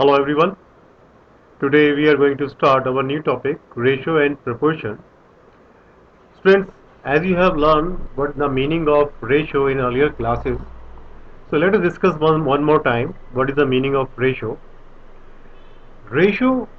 Hello everyone. Today we are going to start our new topic, ratio and proportion. Students, as you have learned what the meaning of ratio in earlier classes, so let us discuss one more time what is the meaning of ratio. Ratio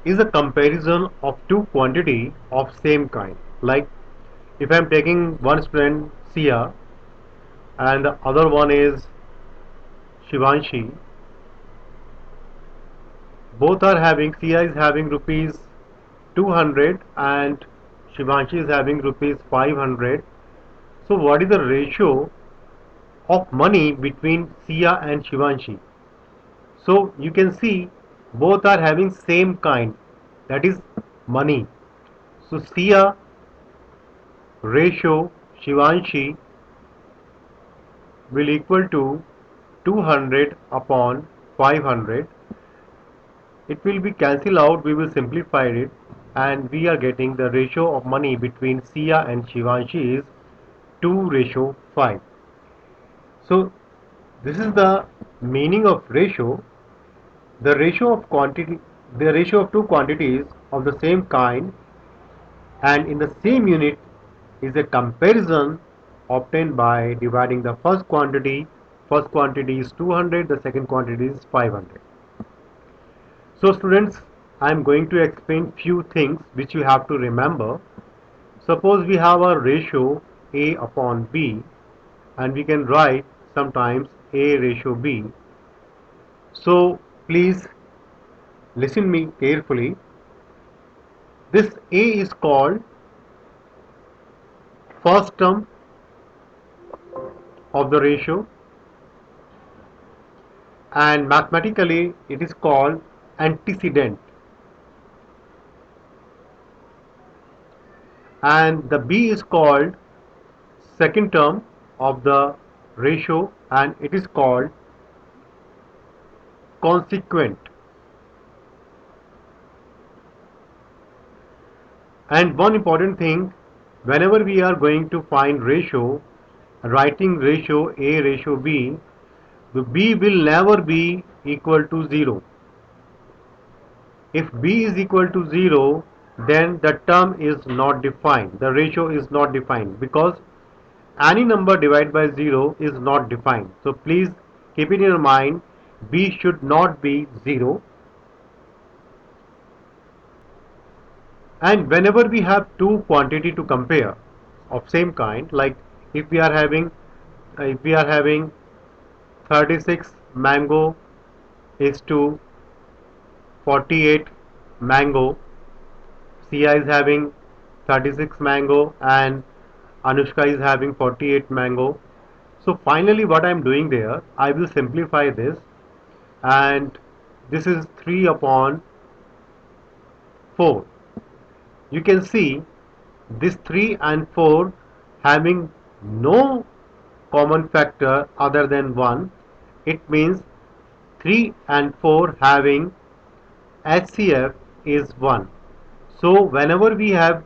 is a comparison of two quantity of same kind. Like if I am taking one student Sia and the other one is Shivanshi, both are having, Sia is having rupees 200 and Shivanshi is having rupees 500. So what is the ratio of money between Sia and Shivanshi? So you can see both are having same kind, that is money. So Sia ratio Shivanshi will equal to 200 upon 500. It will be cancelled out, we will simplify it, and we are getting the ratio of money between Sia and Shivanshi is 2:5. So this is the meaning of ratio. The ratio of quantity, the ratio of two quantities of the same kind and in the same unit is a comparison obtained by dividing the first quantity. First quantity is 200, the second quantity is 500. So students, I am going to explain few things which you have to remember. Suppose we have a ratio A upon B and we can write sometimes A ratio B. So please listen me carefully. This A is called first term of the ratio and mathematically it is called antecedent, and the B is called second term of the ratio and it is called consequent. And one important thing, whenever we are going to find ratio, writing ratio A ratio B, the B will never be equal to 0. If B is equal to 0, then the term is not defined, the ratio is not defined, because any number divided by 0 is not defined. So please keep it in your mind, B should not be 0. And whenever we have two quantity to compare of same kind, like if we are having 36 mango is to 48 mango, Sia is having 36 mango and Anushka is having 48 mango. So finally what I am doing there, I will simplify this, and this is 3 upon 4. You can see this 3 and 4 having no common factor other than 1. It means 3 and 4 having HCF is 1. So whenever we have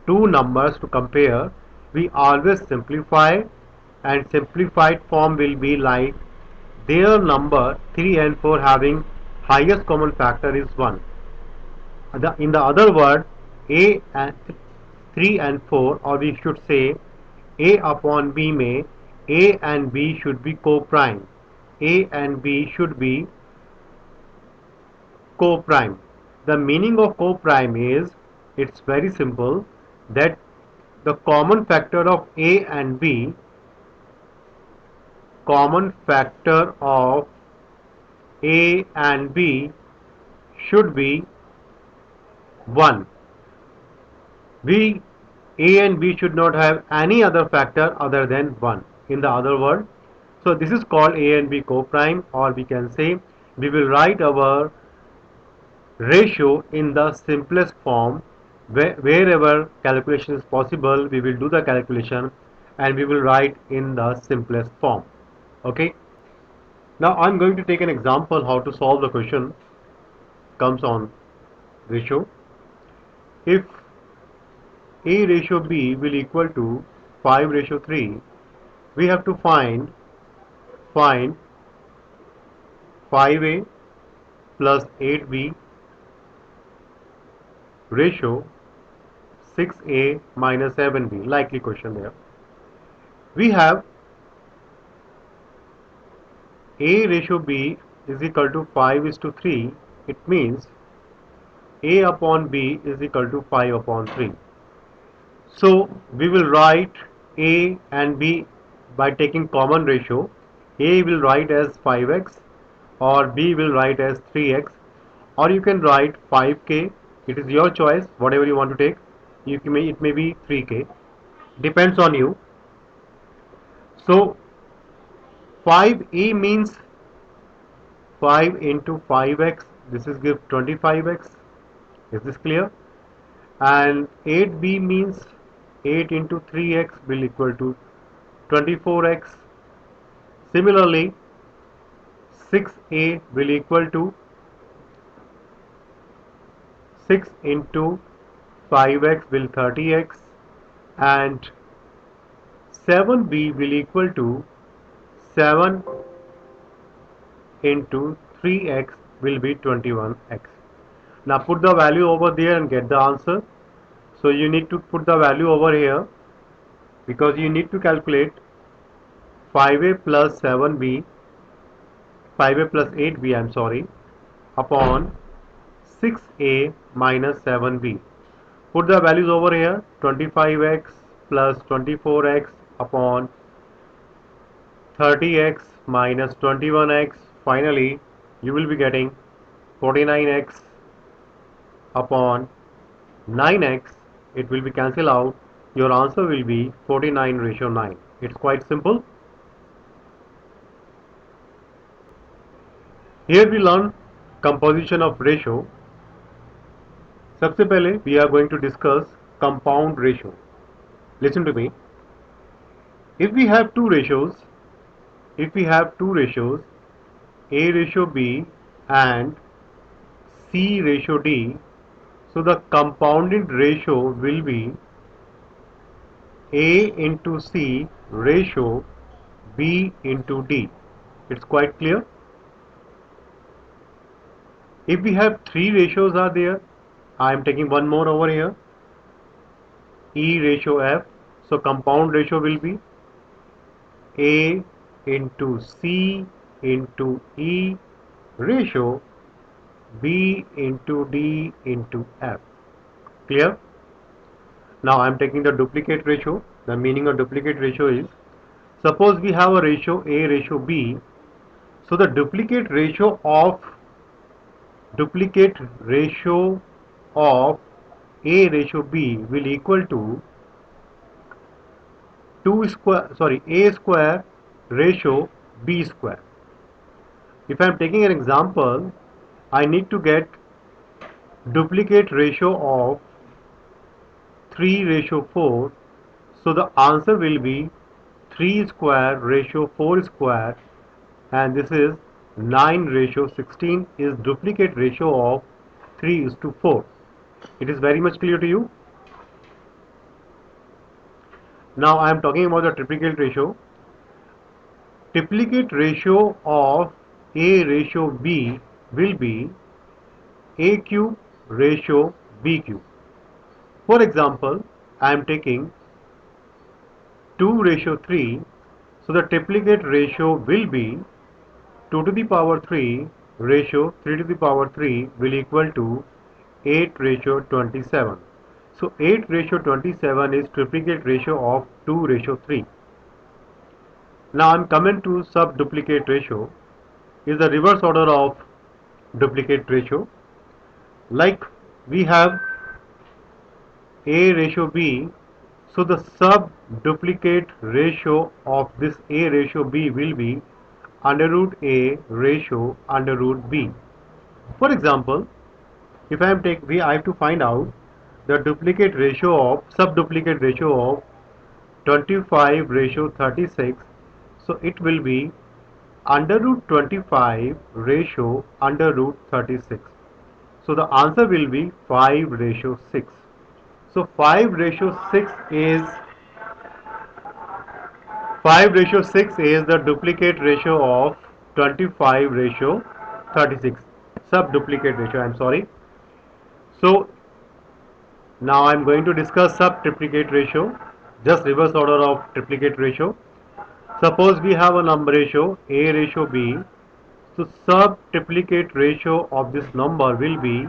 two numbers to compare, we always simplify, and simplified form will be like their number 3 and 4 having highest common factor is 1. In the other word, A and 3 and 4, or we should say A upon B may A and B should be co-prime. A and B should be co-prime. The meaning of co-prime is, it's very simple, that the common factor of A and B, common factor of A and B should be 1. We A and B should not have any other factor other than 1. In the other word, so this is called A and B co-prime, or we can say we will write our ratio in the simplest form. Wherever calculation is possible, we will do the calculation and we will write in the simplest form. Okay. Now I'm going to take an example how to solve the question comes on ratio. If A ratio B will equal to 5:3, we have to find 5A plus 8b ratio 6a minus 7b. Likely question there. We have a ratio b is equal to 5 is to 3. It means a upon b is equal to 5 upon 3. So we will write a and b by taking common ratio. A will write as 5x or b will write as 3x, or you can write 5k. It is your choice, whatever you want to take. It may be 3k, depends on you. So 5a means 5 into 5x, this is give 25x. Is this clear? And 8b means 8 into 3x will equal to 24x. Similarly, 6a will equal to 6 into 5x will 30x, and 7b will equal to 7 into 3x will be 21x. Now put the value over there and get the answer. So you need to put the value over here, because you need to calculate 5a plus 7b, 5a plus 8b, I'm sorry, upon 6a minus 7b. Put the values over here, 25x plus 24x upon 30x minus 21x. Finally, you will be getting 49x upon 9x. It will be cancelled out. Your answer will be 49 ratio 9. It's quite simple. Here we learn composition of ratio. सबसे पहले we are going to discuss compound ratio. Listen to me. If we have two ratios, A ratio B and C ratio D, so the compounded ratio will be A into C ratio B into D. It's quite clear. If we have three ratios are there, I am taking one more over here, E ratio F. So compound ratio will be A into C into E ratio B into D into F. Clear? Now I am taking the duplicate ratio. The meaning of duplicate ratio is, suppose we have a ratio A ratio B. So the duplicate ratio of A ratio B will equal to A square ratio B square. If I am taking an example, I need to get duplicate ratio of 3 ratio 4. So the answer will be 3 square ratio 4 square, and this is 9 ratio 16 is duplicate ratio of 3 is to 4. It is very much clear to you. Now I am talking about the triplicate ratio. Triplicate ratio of A ratio B will be A cube ratio B cube. For example, I am taking 2 ratio 3. So the triplicate ratio will be 2 to the power 3 ratio 3 to the power 3 will equal to 8 ratio 27. So 8 ratio 27 is triplicate ratio of 2 ratio 3. Now I am coming to sub-duplicate ratio. Is the reverse order of duplicate ratio. Like we have A ratio B, so the sub-duplicate ratio of this A ratio B will be under root A ratio under root B. For example, if I have to find out the duplicate ratio of sub-duplicate ratio of 25 ratio 36, so it will be under root 25 ratio under root 36. So the answer will be 5 ratio 6. So 5 ratio 6 is the duplicate ratio of 25 ratio 36. sub-duplicate ratio, I'm sorry. So now I'm going to discuss sub-triplicate ratio, just reverse order of triplicate ratio. Suppose we have a number ratio A ratio B. So sub-triplicate ratio of this number will be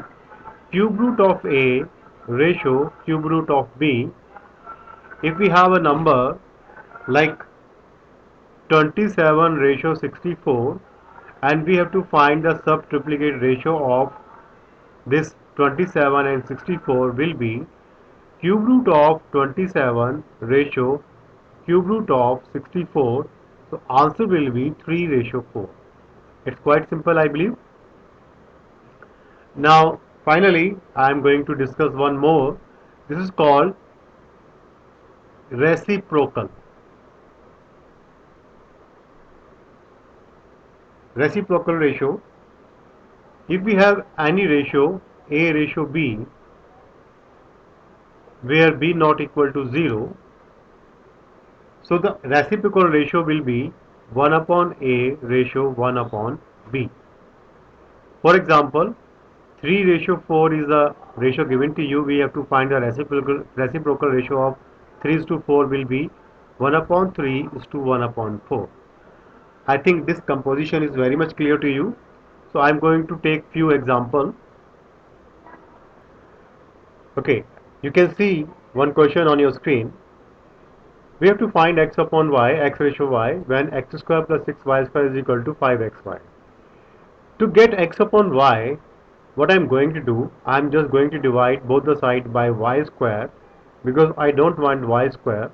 cube root of A ratio cube root of B. If we have a number like 27 ratio 64 and we have to find the sub-triplicate ratio of this 27 and 64 will be cube root of 27 ratio cube root of 64. So answer will be 3 ratio 4. It's quite simple, I believe. Now finally I am going to discuss one more. This is called reciprocal. Reciprocal ratio. If we have any ratio A ratio B where B not equal to 0, so the reciprocal ratio will be 1 upon A ratio 1 upon B. For example, 3 ratio 4 is the ratio given to you. We have to find the reciprocal ratio of 3 is to 4 will be 1 upon 3 is to 1 upon 4. I think this composition is very much clear to you. So I am going to take few examples. Okay, you can see one question on your screen. We have to find x upon y, x ratio y, when x square plus 6y square is equal to 5xy. To get x upon y, what I am going to do, I am just going to divide both the sides by y square because I don't want y square.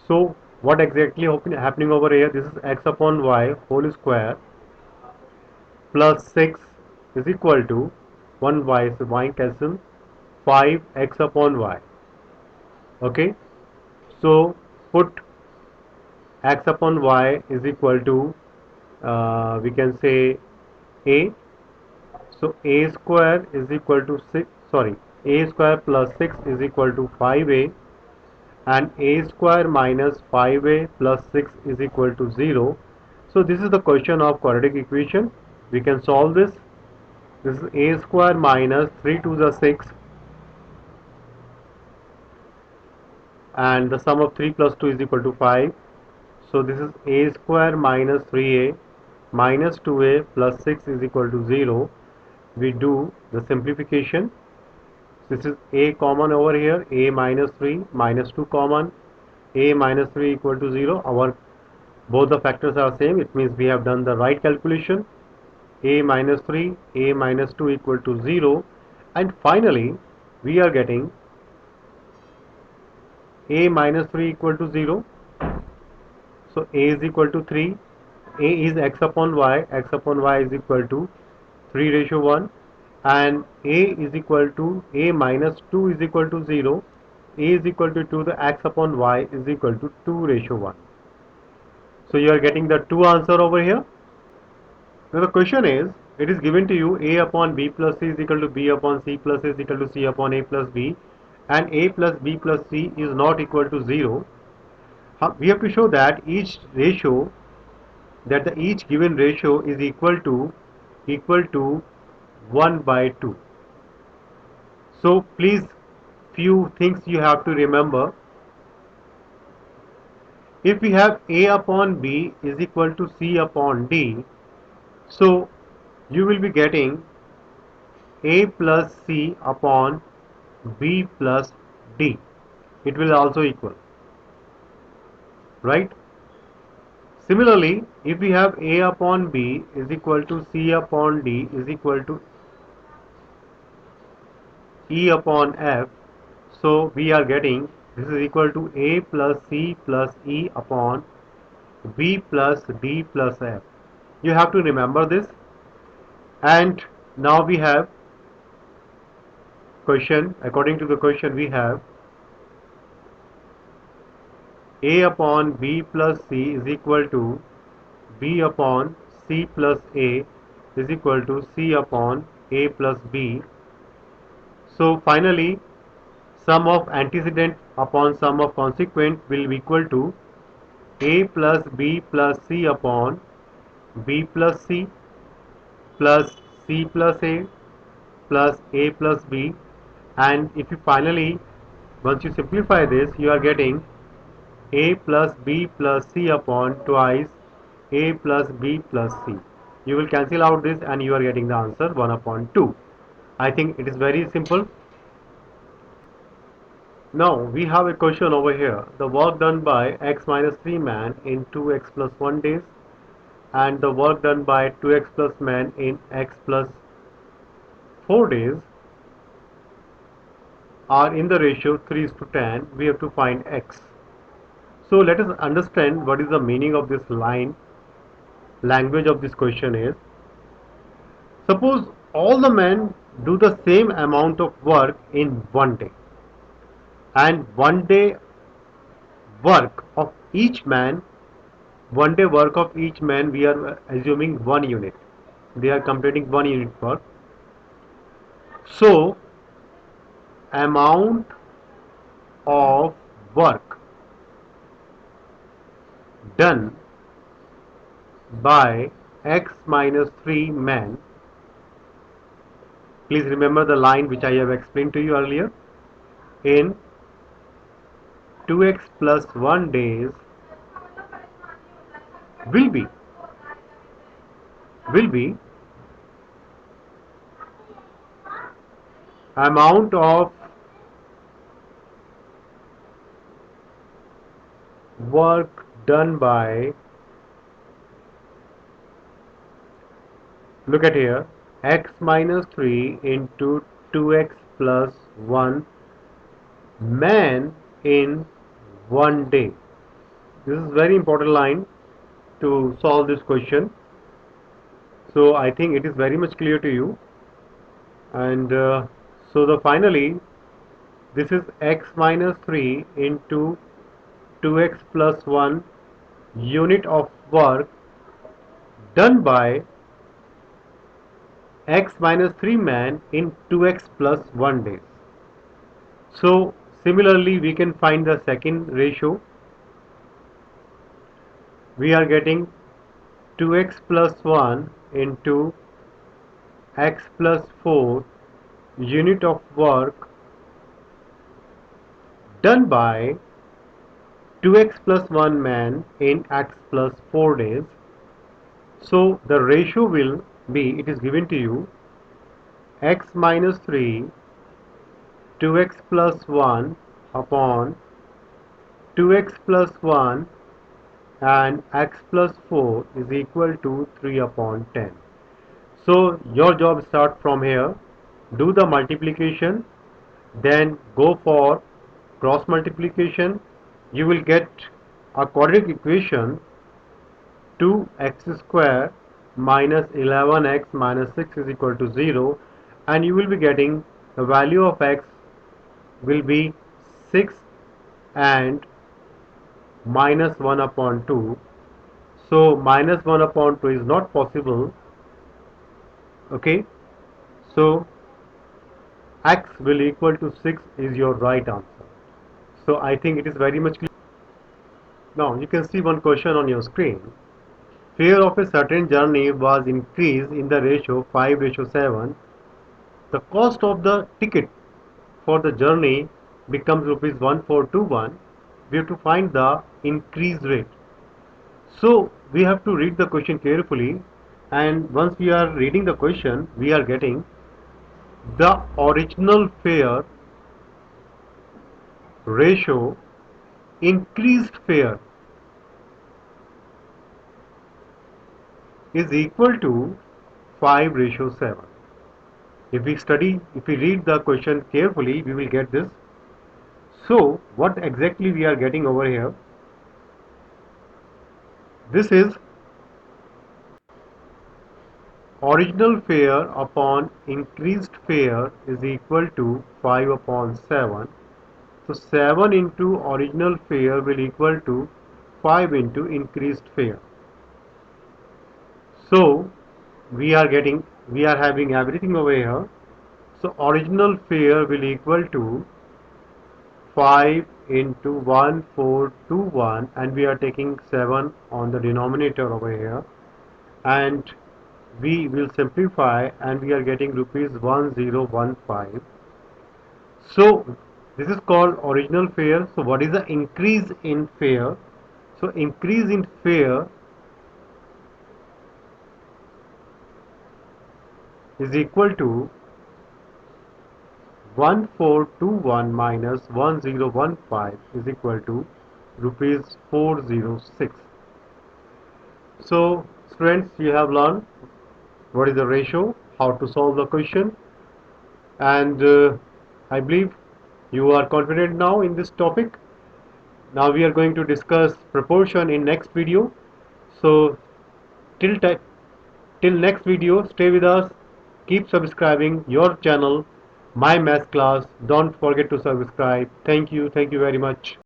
So what exactly happening over here? This is x upon y whole square plus 6 is equal to 1y, so y cancel, 5x upon y. Okay, so put x upon y is equal to we can say a. So a square is equal to 6, sorry, a square plus 6 is equal to 5a, and a square minus 5a plus 6 is equal to 0. So this is the question of quadratic equation. We can solve this. This is a square minus 3 to the 6, and the sum of 3 plus 2 is equal to 5. So this is a square minus 3a minus 2a plus 6 is equal to 0. We do the simplification. This is a common over here, a minus 3 minus 2 common, a minus 3 equal to 0. Our both the factors are same, it means we have done the right calculation. A minus 3, a minus 2 equal to 0, and finally we are getting a minus 3 equal to 0. So a is equal to 3, a is x upon y is equal to 3 ratio 1, and a is equal to a minus 2 is equal to 0, a is equal to 2, the x upon y is equal to 2 ratio 1. So you are getting the two answer over here. Now the question is, it is given to you a upon b plus c is equal to b upon c plus a is equal to c upon a plus b, and a plus b plus c is not equal to 0. We have to show that each ratio, that the each given ratio is equal to 1 by 2. So please, few things you have to remember. If we have a upon b is equal to c upon d, so you will be getting a plus c upon b plus d. It will also equal, right? Similarly, if we have a upon b is equal to c upon d is equal to e upon f, so we are getting this is equal to a plus c plus e upon b plus d plus f. You have to remember this. And now we have question. According to the question, we have a upon b plus c is equal to b upon c plus a is equal to c upon a plus b. So finally, sum of antecedent upon sum of consequent will be equal to a plus b plus c upon b plus c plus C plus A plus B, and if you finally, once you simplify this, you are getting A plus B plus C upon twice A plus B plus C. You will cancel out this and you are getting the answer 1 upon 2. I think it is very simple. Now we have a question over here. The work done by x minus 3 man in 2x plus 1 days, and the work done by 2x plus man in x plus 4 days are in the ratio 3 is to 10. We have to find x. So let us understand what is the meaning of this line. Language of this question is, suppose all the men do the same amount of work in one day, and one day work of each man, we are assuming 1 unit. They are completing 1 unit work. So amount of work done by x minus 3 men, please remember the line which I have explained to you earlier, in 2x plus 1 days will be amount of work done by, look at here, x minus 3 into 2x plus 1 man in 1 day. This is very important line to solve this question. So I think it is very much clear to you. And so the finally, this is x minus 3 into 2x plus 1 unit of work done by x minus 3 man in 2x plus 1 days. So similarly we can find the second ratio. We are getting 2x plus 1 into x plus 4 unit of work done by 2x plus 1 man in x plus 4 days. So the ratio will be, it is given to you, x minus 3 2x plus 1 upon 2x plus 1 and x plus 4 is equal to 3 upon 10. So your job start from here. Do the multiplication, then go for cross multiplication. You will get a quadratic equation 2x square minus 11x minus 6 is equal to 0, and you will be getting the value of x will be 6 and minus 1 upon 2. So minus 1 upon 2 is not possible. Okay, so x will equal to 6 is your right answer. So I think it is very much clear. Now you can see one question on your screen. Fare of a certain journey was increased in the ratio 5:7. The cost of the ticket for the journey becomes rupees 1421. We have to find the increase rate. So we have to read the question carefully, and once we are reading the question, we are getting the original fare ratio increased fare is equal to 5:7. If we read the question carefully, we will get this. So what exactly we are getting over here? This is original fare upon increased fare is equal to 5 upon 7. So 7 into original fare will equal to 5 into increased fare. So we are having everything over here. So original fare will equal to 5 into 1421, and we are taking 7 on the denominator over here, and we will simplify and we are getting rupees 1015. So this is called original fare. So what is the increase in fare? So increase in fare is equal to 1421 minus 1015 is equal to rupees 406. So students, you have learned what is the ratio, how to solve the question, and I believe you are confident now in this topic. Now we are going to discuss proportion in next video. So till till next video, stay with us. Keep subscribing your channel, My Math Class. Don't forget to subscribe. Thank you. Thank you very much.